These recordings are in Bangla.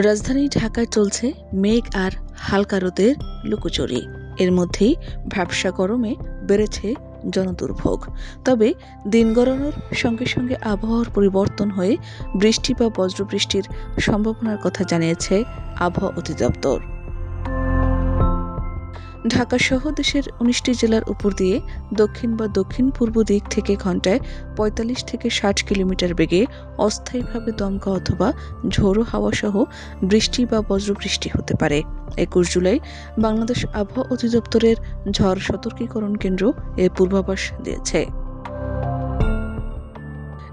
রাজধানী ঢাকায় চলছে মেঘ আর হালকা রোদের লুকোচুরি। এর মধ্যেই ভ্যাপসা গরমে বেড়েছে জনদুর্ভোগ। তবে দিন গড়ানোর সঙ্গে সঙ্গে আবহাওয়ার পরিবর্তন হয়ে বৃষ্টি বা বজ্রবৃষ্টির সম্ভাবনার কথা জানিয়েছে আবহাওয়া অধিদপ্তর। ঢাকা সহ দেশের ১৯টি জেলার উপর দিয়ে দক্ষিণ বা দক্ষিণ পূর্ব দিক থেকে ঘন্টায় ৪৫ থেকে ৬০ কিলোমিটার বেগে অস্থায়ীভাবে দমকা অথবা ঝোড়ো হাওয়া সহ বৃষ্টি বা বজ্রবৃষ্টি হতে পারে। ২১ জুলাই বাংলাদেশ আবহাওয়া অধিদপ্তরের ঝড় সতর্কীকরণ কেন্দ্র এর পূর্বাভাস দিয়েছে।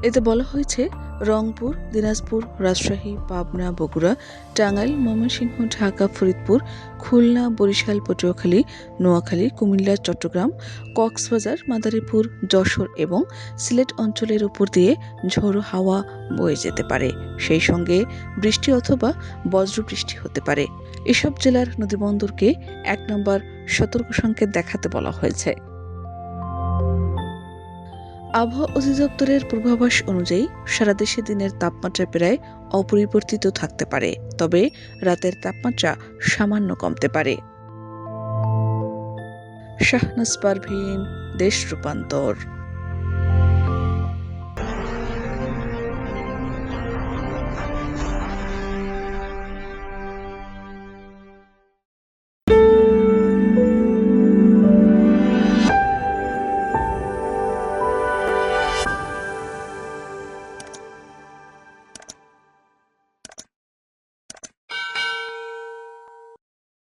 এতে বলা হয়েছে, রংপুর, দিনাজপুর, রাজশাহী, পাবনা, বগুড়া, টাঙ্গাইল, ময়মনসিংহ, ঢাকা, ফরিদপুর, খুলনা, বরিশাল, পটুয়াখালী, নোয়াখালী, কুমিল্লা, চট্টগ্রাম, কক্সবাজার, মাদারীপুর, যশোর এবং সিলেট অঞ্চলের উপর দিয়ে ঝোড়ো হাওয়া বয়ে যেতে পারে। সেই সঙ্গে বৃষ্টি অথবা বজ্রবৃষ্টি হতে পারে। এসব জেলার নদীবন্দরকে ১ নম্বর সতর্ক সংকেত দেখাতে বলা হয়েছে। আবহাওয়া অধিদপ্তরের পূর্বাভাস অনুযায়ী সারা দেশে দিনের তাপমাত্রা প্রায় অপরিবর্তিত থাকতে পারে, তবে রাতের তাপমাত্রা সামান্য কমতে পারে। শাহনাজ পারভীন, দেশ রূপান্তর।